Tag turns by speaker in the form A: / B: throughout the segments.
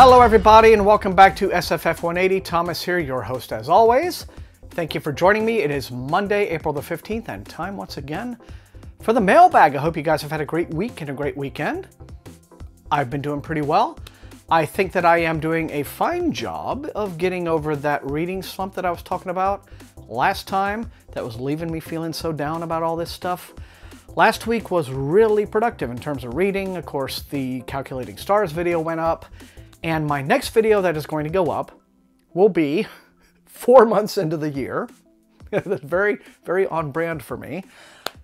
A: Hello everybody and welcome back to SFF180. Thomas here, your host as always. Thank you for joining me. It is Monday, April the 15th, and time once again for the mailbag. I hope you guys have had a great week and a great weekend. I've been doing pretty well. I think that I am doing a fine job of getting over that reading slump that I was talking about last time that was leaving me feeling so down about all this stuff. Last week was really productive in terms of reading. Of course, the Calculating Stars video went up, and my next video that is going to go up will be 4 months into the year. That's very, very on brand for me.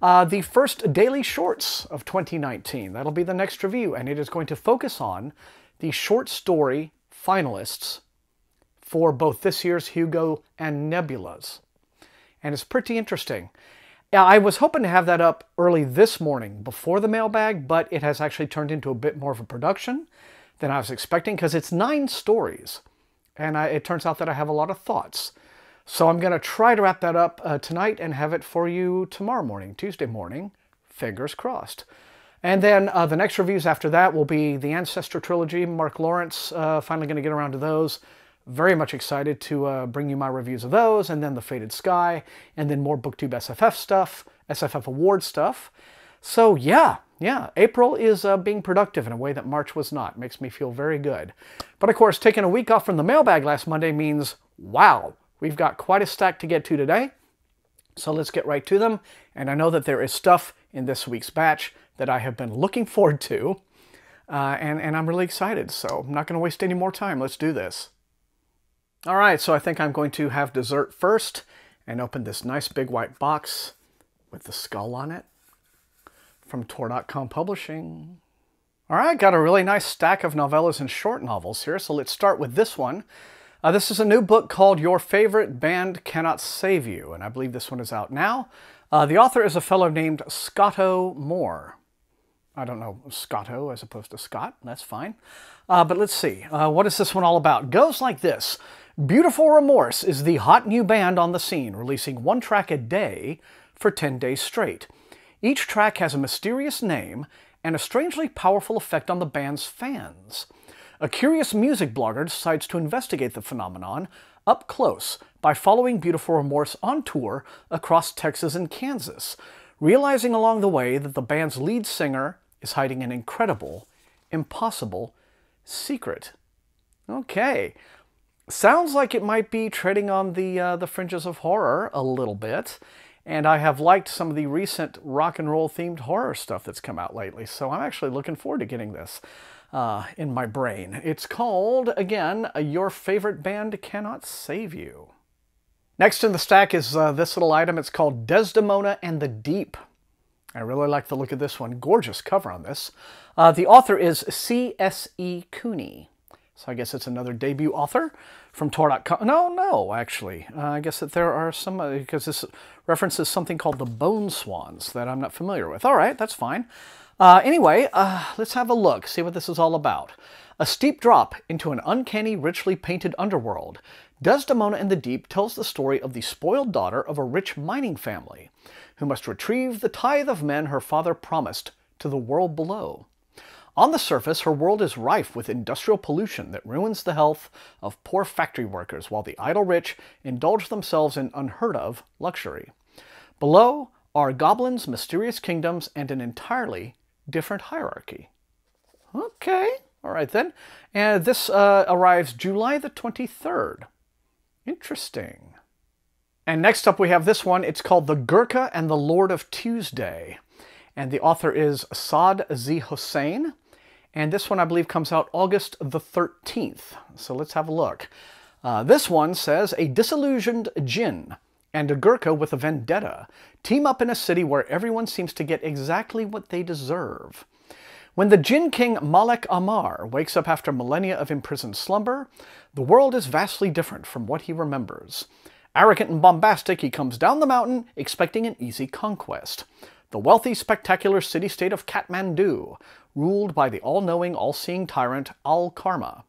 A: The first daily shorts of 2019. That'll be the next review, and it is going to focus on the short story finalists for both this year's Hugo and Nebula's. And it's pretty interesting. I was hoping to have that up early this morning before the mailbag, but it has actually turned into a bit more of a production than I was expecting because it's 9 stories. And it turns out that I have a lot of thoughts. So I'm going to try to wrap that up tonight and have it for you tomorrow morning, Tuesday morning. Fingers crossed. And then the next reviews after that will be the Ancestor Trilogy. Mark Lawrence, finally going to get around to those. Very much excited to bring you my reviews of those. And then The Faded Sky. And then more BookTube SFF stuff. SFF Award stuff. So yeah, April is being productive in a way that March was not. Makes me feel very good. But of course, taking a week off from the mailbag last Monday means, wow, we've got quite a stack to get to today. So let's get right to them. And I know that there is stuff in this week's batch that I have been looking forward to. And I'm really excited. So I'm not going to waste any more time. Let's do this. All right, so I think I'm going to have dessert first and open this nice big white box with the skull on it from Tor.com Publishing. All right, got a really nice stack of novellas and short novels here, so let's start with this one. This is a new book called Your Favorite Band Cannot Save You, and I believe this one is out now. The author is a fellow named Scotto Moore. I don't know, Scotto as opposed to Scott, that's fine. But let's see, what is this one all about? Goes like this. Beautiful Remorse is the hot new band on the scene, releasing 1 track a day for 10 days straight. Each track has a mysterious name and a strangely powerful effect on the band's fans. A curious music blogger decides to investigate the phenomenon up close by following Beautiful Remorse on tour across Texas and Kansas, realizing along the way that the band's lead singer is hiding an incredible, impossible secret. Okay, sounds like it might be treading on the fringes of horror a little bit. And I have liked some of the recent rock and roll themed horror stuff that's come out lately. So I'm actually looking forward to getting this in my brain. It's called, again, Your Favorite Band Cannot Save You. Next in the stack is this little item. It's called Desdemona and the Deep. I really like the look of this one. Gorgeous cover on this. The author is C.S.E. Cooney. So I guess it's another debut author from Tor.com. No, actually. I guess that there are some, because this references something called the Bone Swans that I'm not familiar with. All right, that's fine. Anyway, let's have a look, see what this is all about. A steep drop into an uncanny, richly painted underworld. Desdemona in the Deep tells the story of the spoiled daughter of a rich mining family who must retrieve the tithe of men her father promised to the world below. On the surface, her world is rife with industrial pollution that ruins the health of poor factory workers, while the idle rich indulge themselves in unheard-of luxury. Below are goblins, mysterious kingdoms, and an entirely different hierarchy. Okay, all right then. And this arrives July the 23rd. Interesting. And next up we have this one. It's called The Gurkha and the Lord of Tuesday. And the author is Saad Z. Hossein. And this one, I believe, comes out August the 13th. So let's have a look. This one says, a disillusioned djinn and a Gurkha with a vendetta team up in a city where everyone seems to get exactly what they deserve. When the djinn king Malek Amar wakes up after millennia of imprisoned slumber, the world is vastly different from what he remembers. Arrogant and bombastic, he comes down the mountain expecting an easy conquest. The wealthy, spectacular city-state of Kathmandu, ruled by the all-knowing, all-seeing tyrant Al-Karma.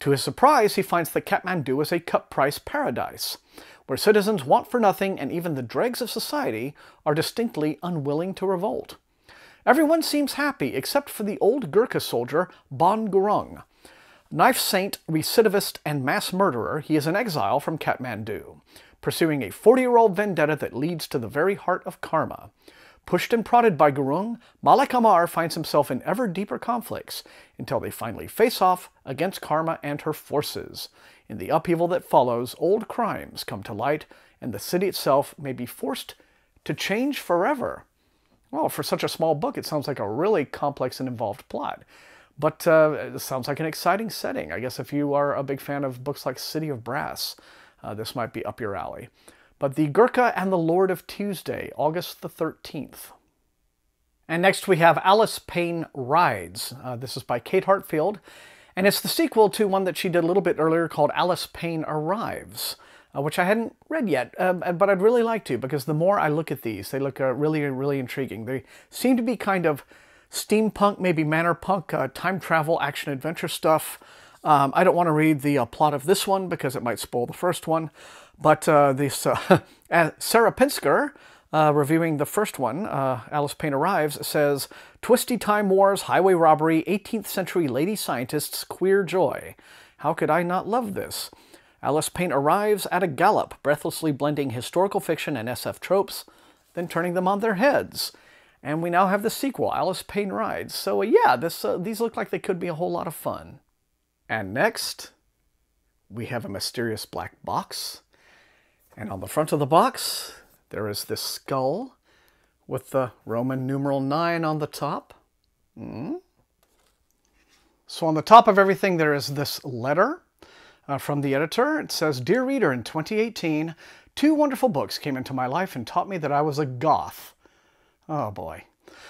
A: To his surprise, he finds that Kathmandu is a cut-price paradise, where citizens want for nothing and even the dregs of society are distinctly unwilling to revolt. Everyone seems happy except for the old Gurkha soldier Bon Gurung. Knife saint, recidivist, and mass murderer, he is in exile from Kathmandu, pursuing a 40-year-old vendetta that leads to the very heart of karma. Pushed and prodded by Gurung, Malik Amar finds himself in ever deeper conflicts until they finally face off against karma and her forces. In the upheaval that follows, old crimes come to light, and the city itself may be forced to change forever. Well, for such a small book, it sounds like a really complex and involved plot. But it sounds like an exciting setting. I guess if you are a big fan of books like City of Brass, this might be up your alley. But The Gurkha and the Lord of Tuesday, August the 13th. And next we have Alice Payne Rides. This is by Kate Hartfield, and it's the sequel to one that she did a little bit earlier called Alice Payne Arrives, which I hadn't read yet, but I'd really like to, because the more I look at these, they look really, really intriguing. They seem to be kind of steampunk, maybe manor punk, time travel, action-adventure stuff. I don't want to read the plot of this one because it might spoil the first one, but Sarah Pinsker, reviewing the first one, Alice Payne Arrives, says, "Twisty time wars, highway robbery, 18th century lady scientists, queer joy. How could I not love this? Alice Payne arrives at a gallop, breathlessly blending historical fiction and SF tropes, then turning them on their heads." And we now have the sequel, Alice Payne Rides. So yeah, these look like they could be a whole lot of fun. And next, we have a mysterious black box. And on the front of the box, there is this skull with the Roman numeral 9 on the top. So on the top of everything, there is this letter from the editor. It says, "Dear reader, in 2018, 2 wonderful books came into my life and taught me that I was a goth." Oh boy.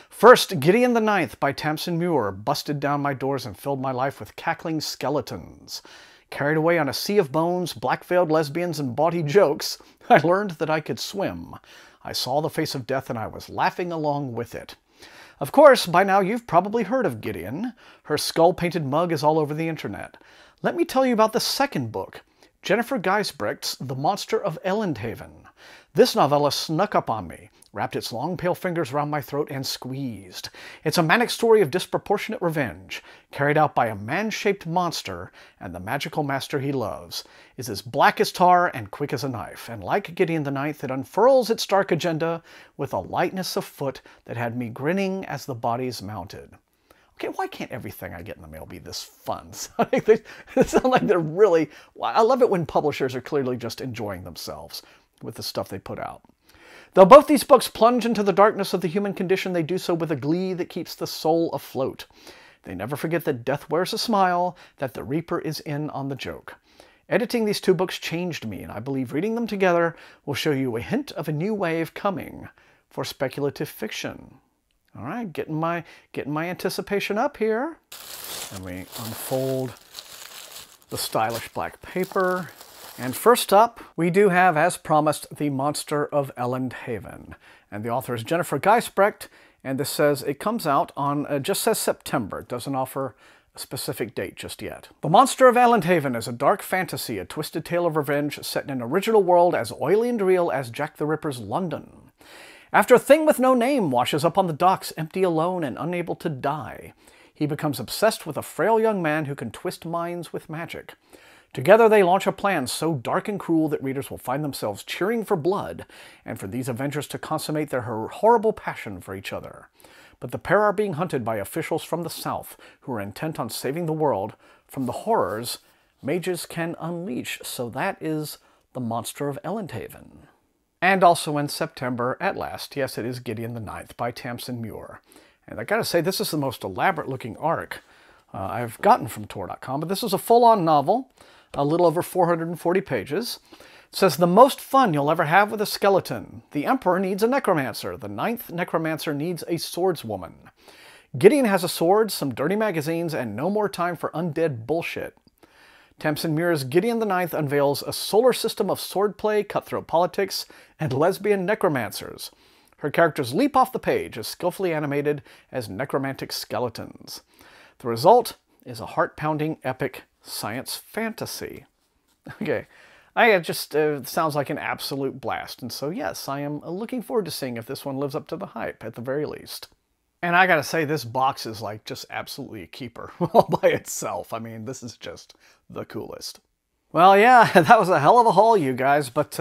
A: First, Gideon the Ninth by Tamsin Muir busted down my doors and filled my life with cackling skeletons. Carried away on a sea of bones, black-veiled lesbians, and bawdy jokes, I learned that I could swim. I saw the face of death and I was laughing along with it. Of course, by now you've probably heard of Gideon. Her skull-painted mug is all over the internet. Let me tell you about the second book, Jennifer Geisbrecht's The Monster of Elendhaven. This novella snuck up on me, wrapped its long pale fingers around my throat, and squeezed. It's a manic story of disproportionate revenge, carried out by a man-shaped monster, and the magical master he loves is as black as tar and quick as a knife, and like Gideon the Ninth, it unfurls its dark agenda with a lightness of foot that had me grinning as the bodies mounted. Okay, why can't everything I get in the mail be this fun? They sound like they're really... I love it when publishers are clearly just enjoying themselves with the stuff they put out. Though both these books plunge into the darkness of the human condition, they do so with a glee that keeps the soul afloat. They never forget that death wears a smile, that the reaper is in on the joke. Editing these 2 books changed me, and I believe reading them together will show you a hint of a new wave coming for speculative fiction. All right, getting my anticipation up here. And we unfold the stylish black paper. And first up, we do have, as promised, The Monster of Elendhaven. And the author is Jennifer Geisbrecht, and this says it comes out on, just says September. It doesn't offer a specific date just yet. The Monster of Elendhaven is a dark fantasy, a twisted tale of revenge set in an original world as oily and real as Jack the Ripper's London. After a thing with no name washes up on the docks, empty, alone, and unable to die, he becomes obsessed with a frail young man who can twist minds with magic. Together they launch a plan so dark and cruel that readers will find themselves cheering for blood and for these Avengers to consummate their horrible passion for each other. But the pair are being hunted by officials from the South who are intent on saving the world from the horrors mages can unleash. So that is The Monster of Elendhaven. And also in September, at last, yes, it is Gideon the Ninth by Tamsin Muir. And I gotta say, this is the most elaborate looking arc I've gotten from Tor.com, but this is a full-on novel, a little over 440 pages. It says, the most fun you'll ever have with a skeleton. The Emperor needs a necromancer. The 9th necromancer needs a swordswoman. Gideon has a sword, some dirty magazines, and no more time for undead bullshit. Tamsin Muir's Gideon the Ninth unveils a solar system of swordplay, cutthroat politics, and lesbian necromancers. Her characters leap off the page as skillfully animated as necromantic skeletons. The result is a heart-pounding epic science fantasy. Okay, it just sounds like an absolute blast, and so yes, I am looking forward to seeing if this one lives up to the hype, at the very least. And I gotta say, this box is like just absolutely a keeper all by itself. I mean, this is just the coolest. Well, yeah, that was a hell of a haul, you guys, but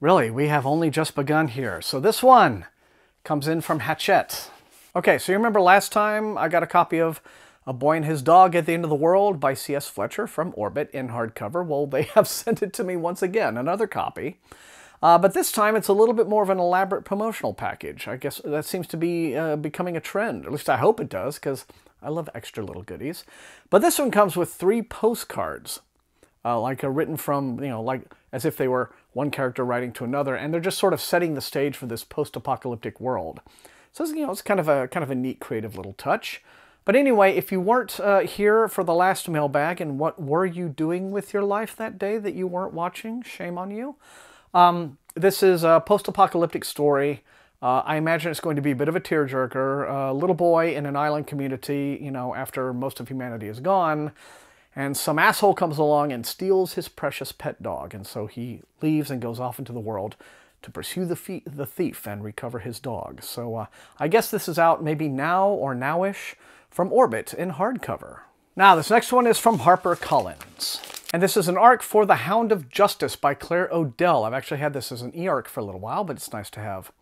A: really, we have only just begun here. So this one comes in from Hachette. Okay, so you remember last time I got a copy of A Boy and His Dog at the End of the World by C.S. Fletcher from Orbit in hardcover. Well, they have sent it to me once again, another copy. But this time it's a little bit more of an elaborate promotional package. I guess that seems to be becoming a trend. At least I hope it does, because I love extra little goodies. But this one comes with 3 postcards, written from, like as if they were one character writing to another, and they're just sort of setting the stage for this post-apocalyptic world. So, it's kind of a neat, creative little touch. But anyway, if you weren't here for the last mailbag, and what were you doing with your life that day that you weren't watching? Shame on you. This is a post-apocalyptic story. I imagine it's going to be a bit of a tearjerker. A little boy in an island community, after most of humanity is gone, and some asshole comes along and steals his precious pet dog, and so he leaves and goes off into the world to pursue the thief and recover his dog. So I guess this is out maybe now or now-ish from Orbit in hardcover. Now, this next one is from HarperCollins. And this is an arc for The Hound of Justice by Claire Odell. I've actually had this as an e-arc for a little while, but it's nice to have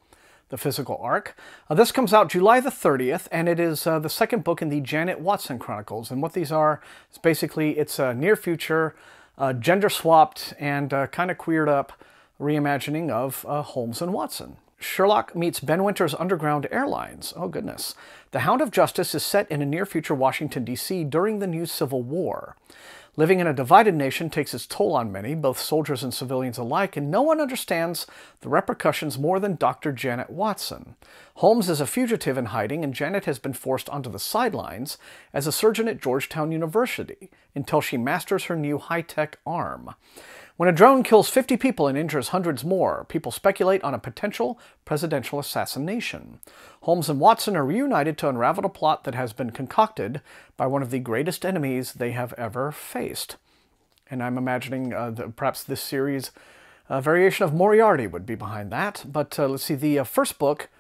A: the physical arc. This comes out July the 30th, and it is the second book in the Janet Watson Chronicles. And what these are is basically, it's a near future, gender-swapped, and kind of queered up reimagining of Holmes and Watson. Sherlock meets Ben Winter's Underground Airlines. Oh, goodness. The Hound of Justice is set in a near-future Washington, D.C. during the new Civil War. Living in a divided nation takes its toll on many, both soldiers and civilians alike, and no one understands the repercussions more than Dr. Janet Watson. Holmes is a fugitive in hiding, and Janet has been forced onto the sidelines as a surgeon at Georgetown University until she masters her new high-tech arm. When a drone kills 50 people and injures hundreds more, people speculate on a potential presidential assassination. Holmes and Watson are reunited to unravel a plot that has been concocted by one of the greatest enemies they have ever faced. And I'm imagining perhaps this series, a variation of Moriarty would be behind that. But let's see, the first book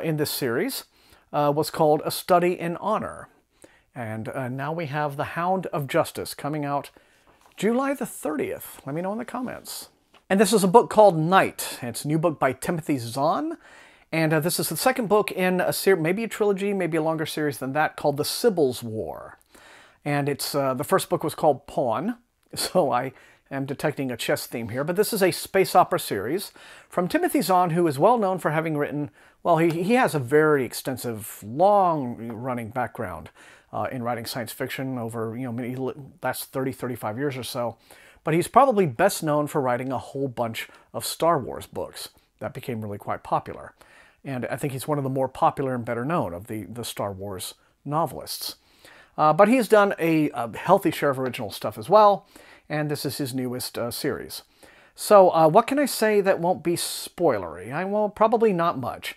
A: in this series was called A Study in Honor. And now we have The Hound of Justice coming out July the 30th. Let me know in the comments. And this is a book called Night. It's a new book by Timothy Zahn. And this is the second book in a series, maybe a trilogy, maybe a longer series than that, called The Sibyl's War. And it's the first book was called Pawn. So I am detecting a chess theme here. But this is a space opera series from Timothy Zahn, who is well known for having written, well, he has a very extensive, long-running background in writing science fiction over, many last 30, 35 years or so. But he's probably best known for writing a whole bunch of Star Wars books that became really quite popular. And I think he's one of the more popular and better known of the Star Wars novelists. But he's done a healthy share of original stuff as well, and this is his newest series. So what can I say that won't be spoilery? Well, probably not much.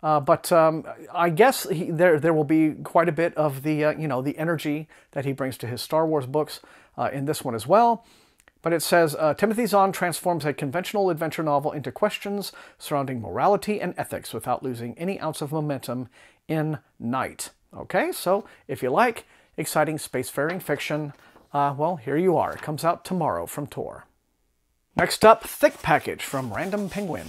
A: But I guess there will be quite a bit of the, the energy that he brings to his Star Wars books in this one as well. But it says, Timothy Zahn transforms a conventional adventure novel into questions surrounding morality and ethics without losing any ounce of momentum in Night. Okay, so if you like exciting spacefaring fiction, well, here you are. It comes out tomorrow from Tor. Next up, Thick Package from Random Penguin.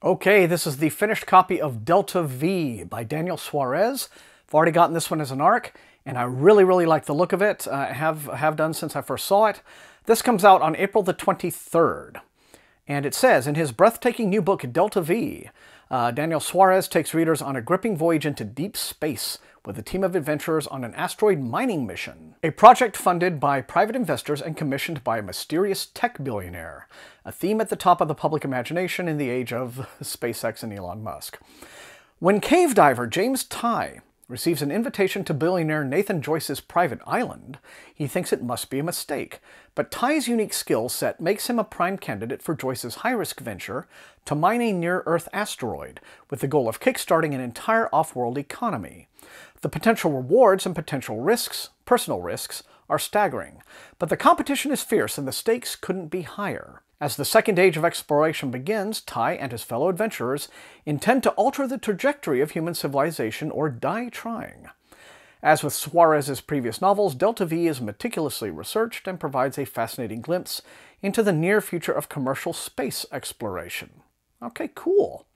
A: Okay, this is the finished copy of Delta V by Daniel Suarez. I've already gotten this one as an arc, and I really, really like the look of it. I have done since I first saw it. This comes out on April the 23rd. And it says, in his breathtaking new book, Delta V, Daniel Suarez takes readers on a gripping voyage into deep space with a team of adventurers on an asteroid mining mission. A project funded by private investors and commissioned by a mysterious tech billionaire. A theme at the top of the public imagination in the age of SpaceX and Elon Musk. When cave diver James Tye receives an invitation to billionaire Nathan Joyce's private island, he thinks it must be a mistake. But Tye's unique skill set makes him a prime candidate for Joyce's high-risk venture to mine a near-Earth asteroid, with the goal of kickstarting an entire off-world economy. The potential rewards and potential risks, personal risks, are staggering, but the competition is fierce and the stakes couldn't be higher. As the second age of exploration begins, Ty and his fellow adventurers intend to alter the trajectory of human civilization or die trying. As with Suarez's previous novels, Delta V is meticulously researched and provides a fascinating glimpse into the near future of commercial space exploration. Okay, cool.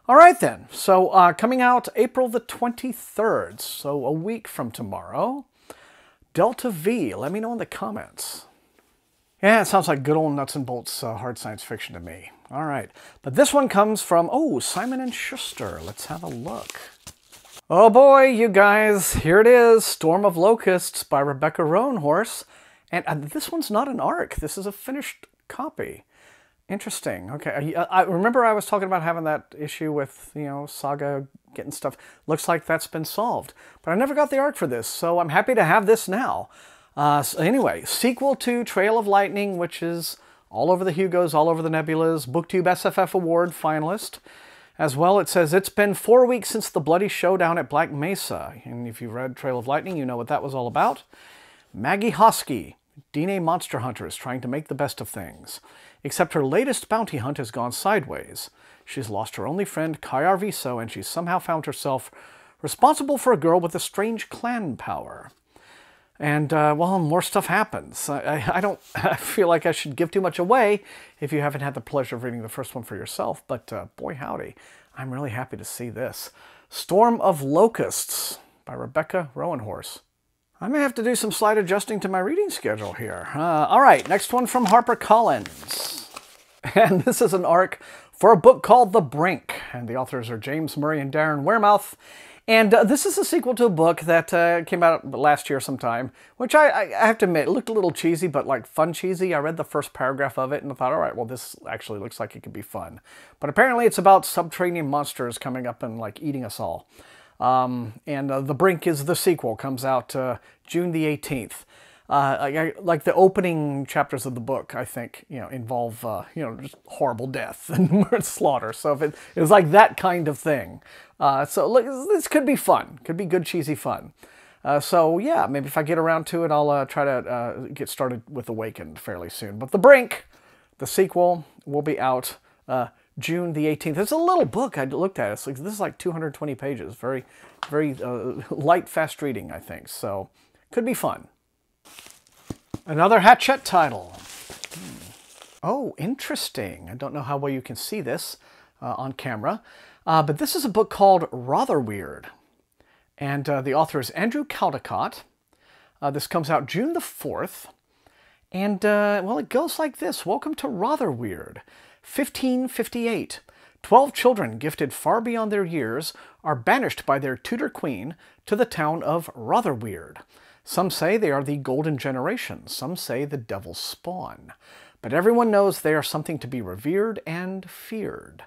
A: All right then, so coming out April the 23rd, so a week from tomorrow, Delta V. Let me know in the comments. Yeah, it sounds like good old nuts and bolts hard science fiction to me. All right, but this one comes from, Simon & Schuster. Let's have a look. Oh boy, you guys, here it is, Storm of Locusts by Rebecca Roanhorse. And this one's not an ARC, this is a finished copy. Interesting, okay. I remember I was talking about having that issue with, Saga getting stuff. Looks like that's been solved. But I never got the ARC for this, so I'm happy to have this now. So anyway, sequel to Trail of Lightning, which is all over the Hugos, all over the Nebulas, BookTube SFF Award finalist. As well, it says, it's been 4 weeks since the bloody showdown at Black Mesa. And if you've read Trail of Lightning, you know what that was all about. Maggie Hosky, DNA monster hunter, is trying to make the best of things. Except her latest bounty hunt has gone sideways. She's lost her only friend, Kai Arviso, and she's somehow found herself responsible for a girl with a strange clan power. And, well, more stuff happens. I feel like I should give too much away if you haven't had the pleasure of reading the first one for yourself, but boy howdy, I'm really happy to see this. Storm of Locusts by Rebecca Roanhorse. I may have to do some slight adjusting to my reading schedule here. All right, next one from HarperCollins. And this is an ARC for a book called The Brink, and the authors are James Murray and Darren Wearmouth. And this is a sequel to a book that came out last year sometime, which I have to admit, it looked a little cheesy, but like fun cheesy. I read the first paragraph of it and I thought, all right, well, this actually looks like it could be fun. But apparently it's about subterranean monsters coming up and like eating us all. The Brink is the sequel, comes out June the 18th. Like the opening chapters of the book, I think, involve, just horrible death and slaughter. So if it was like that kind of thing. So look, this could be fun. Could be good, cheesy fun. So yeah, maybe if I get around to it, I'll try to get started with Awakened fairly soon. But The Brink, the sequel, will be out June the 18th. It's a little book. I looked at it. It's like, this is like 220 pages. Very, very light, fast reading, I think. So could be fun. Another Hachette title. Oh, interesting. I don't know how well you can see this on camera, but this is a book called Rather Weird. And the author is Andrew Caldecott. This comes out June the 4th. And, well, it goes like this. Welcome to Rather Weird. 1558. 12 children gifted far beyond their years are banished by their tutor queen to the town of Rotherweird. Some say they are the golden generation, some say the devil's spawn. But everyone knows they are something to be revered and feared.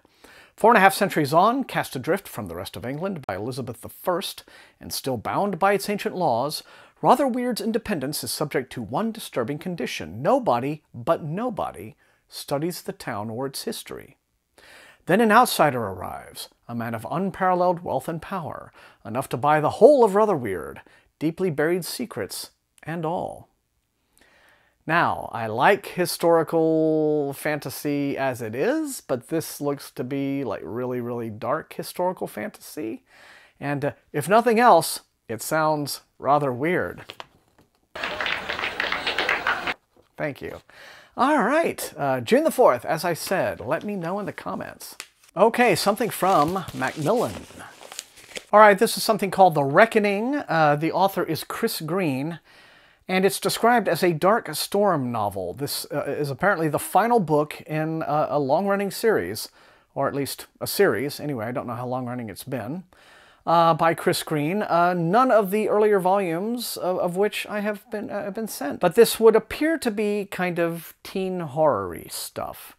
A: 4.5 centuries on, cast adrift from the rest of England by Elizabeth I, and still bound by its ancient laws, Rotherweird's independence is subject to one disturbing condition. Nobody, but nobody, studies the town or its history. Then an outsider arrives, a man of unparalleled wealth and power, enough to buy the whole of Rotherweird, deeply buried secrets and all. Now, I like historical fantasy as it is, but this looks to be like really, really dark historical fantasy. And if nothing else, it sounds rather weird. Thank you. All right, June the 4th, as I said, let me know in the comments. Okay, something from Macmillan. All right, this is something called The Reckoning. The author is Chris Green, and it's described as a dark storm novel. This is apparently the final book in a long-running series, or at least a series. Anyway, I don't know how long-running it's been, by Chris Green. None of the earlier volumes of which I have been sent. But this would appear to be kind of teen horror-y stuff.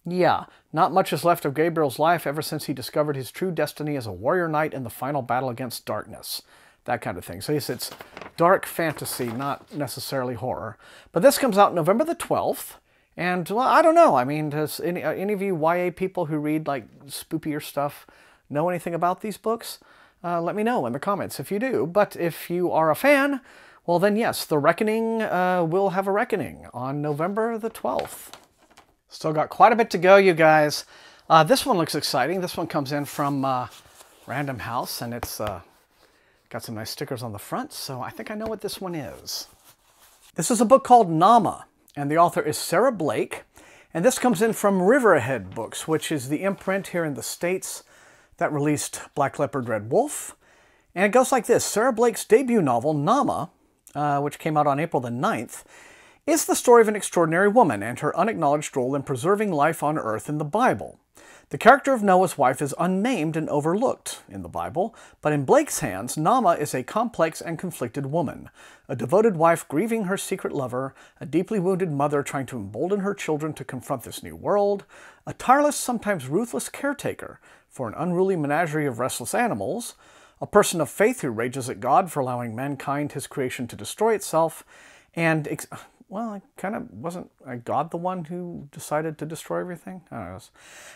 A: Yeah, not much is left of Gabriel's life ever since he discovered his true destiny as a warrior knight in the final battle against darkness. That kind of thing. So yes, it's dark fantasy, not necessarily horror. But this comes out November the 12th. And, well, I don't know. I mean, does any of you YA people who read, like, spookier stuff know anything about these books? Let me know in the comments if you do. But if you are a fan, well then yes, the reckoning will have a reckoning on November the 12th. Still got quite a bit to go, you guys. This one looks exciting. This one comes in from Random House, and it's got some nice stickers on the front, so I think I know what this one is. This is a book called Nama, and the author is Sarah Blake, and this comes in from Riverhead Books, which is the imprint here in the States that released Black Leopard, Red Wolf. And it goes like this. Sarah Blake's debut novel, Nama, which came out on April the 9th, is the story of an extraordinary woman and her unacknowledged role in preserving life on Earth in the Bible. The character of Noah's wife is unnamed and overlooked in the Bible, but in Blake's hands, Nama is a complex and conflicted woman, a devoted wife grieving her secret lover, a deeply wounded mother trying to embolden her children to confront this new world, a tireless, sometimes ruthless caretaker for an unruly menagerie of restless animals, a person of faith who rages at God for allowing mankind, his creation, to destroy itself, and well, wasn't God the one who decided to destroy everything? I don't know.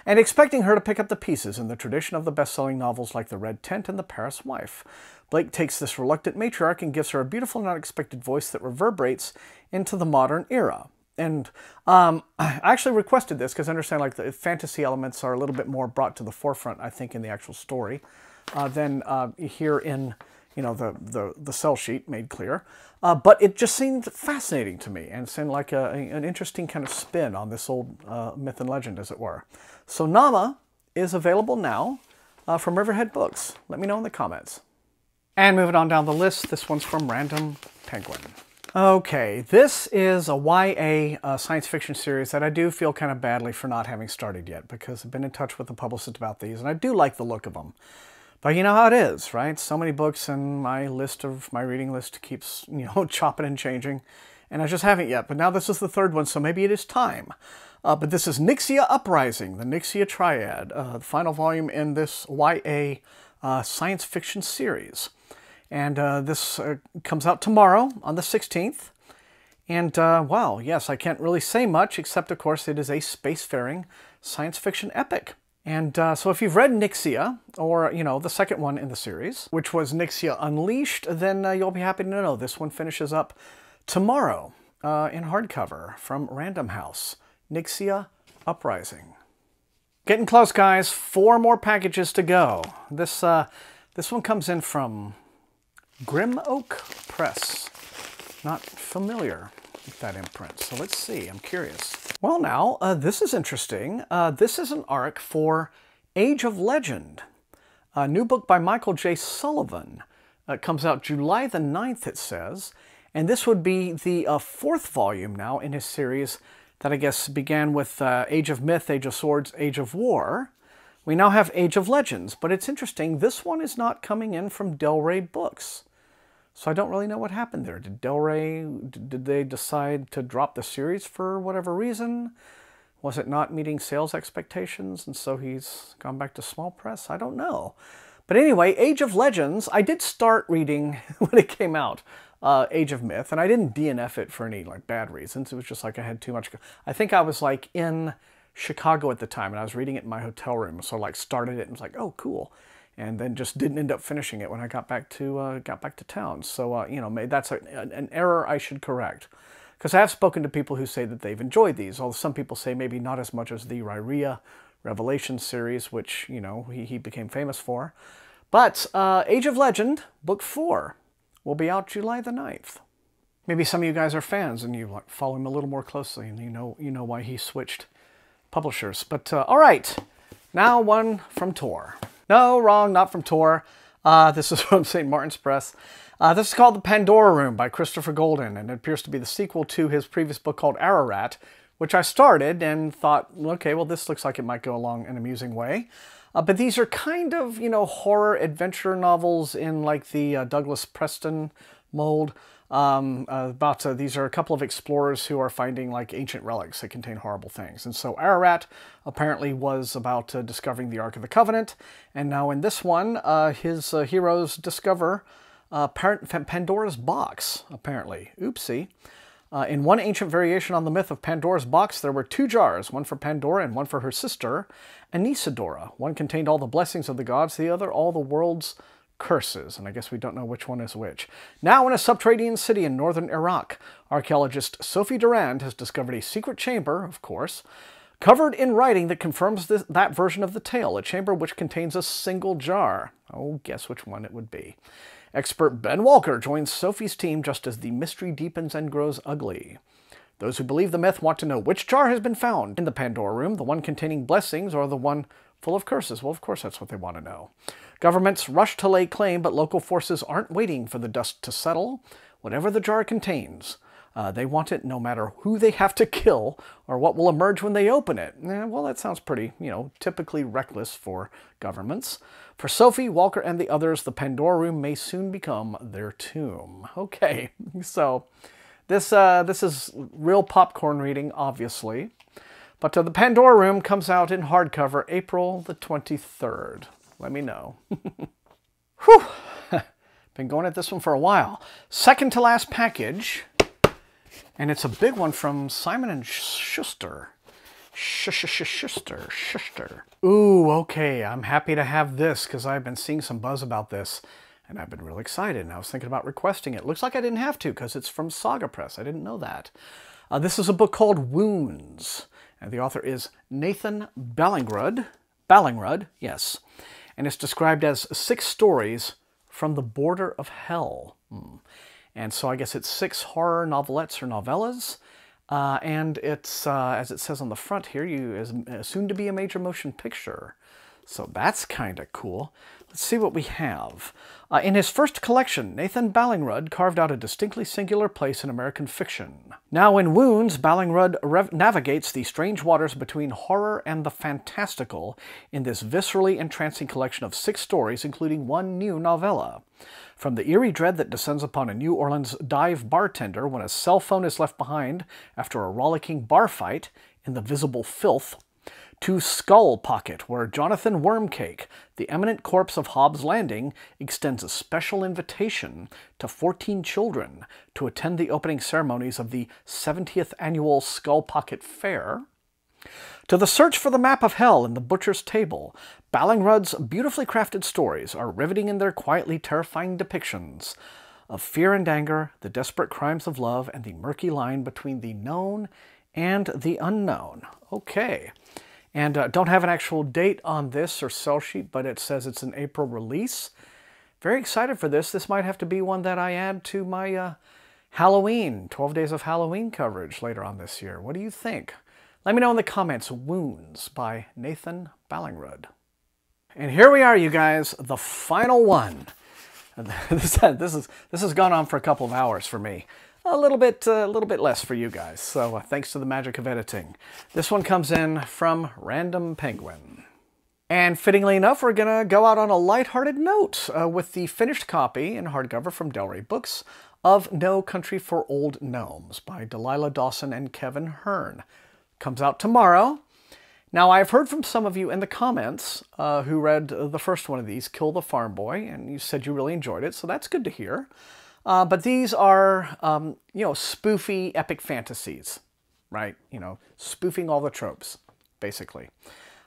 A: And expecting her to pick up the pieces in the tradition of the best-selling novels like The Red Tent and The Paris Wife. Blake takes this reluctant matriarch and gives her a beautiful and unexpected voice that reverberates into the modern era. And I actually requested this because I understand like the fantasy elements are a little bit more brought to the forefront, I think, in the actual story than here in the cell sheet made clear. But it just seemed fascinating to me and seemed like an interesting kind of spin on this old myth and legend, as it were. So Nama is available now from Riverhead Books. Let me know in the comments. And moving on down the list, this one's from Random Penguin. Okay, this is a YA science fiction series that I do feel kind of badly for not having started yet, because I've been in touch with the publicist about these, and I do like the look of them. But you know how it is, right? So many books, and my reading list keeps, chopping and changing, and I just haven't yet. But now this is the third one, so maybe it is time. But this is Nixia Uprising, the Nixia Triad, the final volume in this YA science fiction series. And this comes out tomorrow on the 16th. And, wow, yes, I can't really say much, except, of course, it is a spacefaring science fiction epic. And so if you've read Nixia, or, the second one in the series, which was Nixia Unleashed, then you'll be happy to know this one finishes up tomorrow in hardcover from Random House, Nixia Uprising. Getting close, guys. 4 more packages to go. This one comes in from Grim Oak Press. Not familiar with that imprint, so let's see. I'm curious. Well, now, this is interesting. This is an arc for Age of Legend, a new book by Michael J. Sullivan. It comes out July the 9th, it says, and this would be the 4th volume now in his series that I guess began with Age of Myth, Age of Swords, Age of War. We now have Age of Legends, but it's interesting. This one is not coming in from Del Rey Books. So I don't really know what happened there. Did Del Rey, did they decide to drop the series for whatever reason? Was it not meeting sales expectations and so he's gone back to small press? I don't know. But anyway, Age of Legends, I did start reading when it came out, Age of Myth, and I didn't DNF it for any bad reasons. It was just I had too much. I think I was in Chicago at the time and I was reading it in my hotel room. So started it and was like, oh, cool. And then just didn't end up finishing it when I got back to town. So maybe that's an error I should correct, because I have spoken to people who say that they've enjoyed these. Although some people say maybe not as much as the Rhyrea Revelation series, which he became famous for. But Age of Legend Book 4 will be out July the 9th. Maybe some of you guys are fans and you follow him a little more closely, and you know why he switched publishers. But all right, now one from Tor. No, wrong, not from Tor. This is from St. Martin's Press. This is called The Pandora Room by Christopher Golden, and it appears to be the sequel to his previous book called Ararat, which I started and thought, okay, well, this looks like it might go along an amusing way. But these are kind of, horror adventure novels in the Douglas Preston mold. These are a couple of explorers who are finding ancient relics that contain horrible things. And so Ararat apparently was about discovering the Ark of the Covenant. And now in this one, his heroes discover Pandora's box, apparently. Oopsie. In one ancient variation on the myth of Pandora's box, there were 2 jars, one for Pandora and one for her sister, Anisidora. One contained all the blessings of the gods, the other all the world's curses, and I guess we don't know which one is which. Now in a subterranean city in northern Iraq, archaeologist Sophie Durand has discovered a secret chamber, of course, covered in writing that confirms that version of the tale, a chamber which contains a single jar. Oh, guess which one it would be. Expert Ben Walker joins Sophie's team just as the mystery deepens and grows ugly. Those who believe the myth want to know which jar has been found in the Pandora room, the one containing blessings or the one full of curses. Well, of course, that's what they want to know. Governments rush to lay claim, but local forces aren't waiting for the dust to settle. Whatever the jar contains, they want it no matter who they have to kill or what will emerge when they open it. Well, that sounds pretty, typically reckless for governments. For Sophie, Walker, and the others, the Pandora room may soon become their tomb. Okay, so this is real popcorn reading, obviously. But the Pandora room comes out in hardcover April the 23rd. Let me know. Whew! Been going at this one for a while. Second to last package. And it's a big one from Simon & Schuster. Schuster. Ooh, okay. I'm happy to have this because I've been seeing some buzz about this. And I've been real excited. And I was thinking about requesting it. Looks like I didn't have to because it's from Saga Press. I didn't know that. This is a book called Wounds. And the author is Nathan Ballingrud. Ballingrud, yes. And it's described as 6 stories from the border of hell. And so I guess it's 6 horror novelettes or novellas. And it's, as it says on the front here, soon to be a major motion picture. So that's kind of cool. Let's see what we have. In his first collection, Nathan Ballingrud carved out a distinctly singular place in American fiction. Now in Wounds, Ballingrud navigates the strange waters between horror and the fantastical in this viscerally entrancing collection of 6 stories, including 1 new novella. From the eerie dread that descends upon a New Orleans dive bartender when a cell phone is left behind after a rollicking bar fight in the visible filth, to Skull Pocket, where Jonathan Wormcake, the eminent corpse of Hobbs Landing, extends a special invitation to 14 children to attend the opening ceremonies of the 70th annual Skull Pocket Fair. To the search for the map of hell in the Butcher's Table, Ballingrud's beautifully crafted stories are riveting in their quietly terrifying depictions of fear and anger, the desperate crimes of love, and the murky line between the known and the unknown. Okay. And don't have an actual date on this or sell sheet, but it says it's an April release. Very excited for this. This might have to be one that I add to my Halloween, 12 Days of Halloween coverage later on this year. What do you think? Let me know in the comments. Wounds by Nathan Ballingrud. And here we are, you guys, the final one. This has gone on for a couple of hours for me. A little bit less for you guys, so thanks to the magic of editing. This one comes in from Random Penguin. And fittingly enough, we're going to go out on a lighthearted note with the finished copy in hardcover from Del Rey Books of No Country for Old Gnomes by Delilah Dawson and Kevin Hearn. Comes out tomorrow. Now, I've heard from some of you in the comments who read the first one of these, Kill the Farm Boy, and you said you really enjoyed it, so that's good to hear. But these are, spoofy epic fantasies, right? Spoofing all the tropes, basically.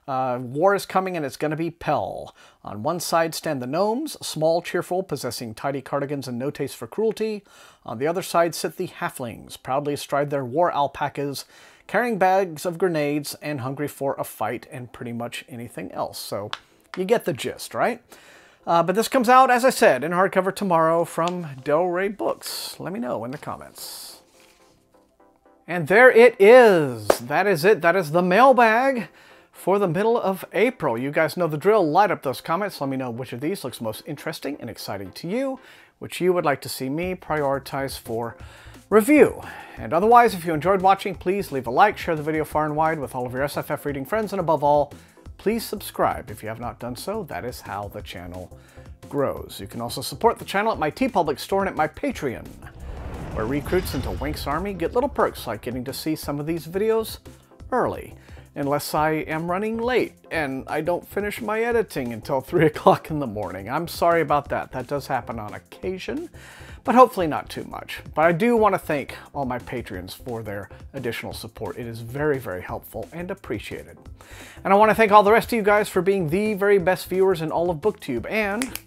A: War is coming and it's going to be Pell. On one side stand the gnomes, small, cheerful, possessing tidy cardigans and no taste for cruelty. On the other side sit the halflings, proudly astride their war alpacas, carrying bags of grenades and hungry for a fight and pretty much anything else. So you get the gist, right? But this comes out, as I said, in hardcover tomorrow from Del Rey Books. Let me know in the comments. And there it is. That is it. That is the mailbag for the middle of April. You guys know the drill. Light up those comments. Let me know which of these looks most interesting and exciting to you, which you would like to see me prioritize for review. And otherwise, if you enjoyed watching, please leave a like, share the video far and wide with all of your SFF reading friends, and above all, please subscribe if you have not done so. That is how the channel grows. You can also support the channel at my TeePublic store and at my Patreon, where recruits into Wink's Army get little perks like getting to see some of these videos early, unless I am running late and I don't finish my editing until 3 o'clock in the morning. I'm sorry about that. That does happen on occasion, but hopefully not too much. But I do want to thank all my Patreons for their additional support. It is very, very helpful and appreciated. And I want to thank all the rest of you guys for being the very best viewers in all of BookTube. And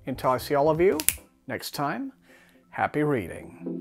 A: Until I see all of you next time, happy reading.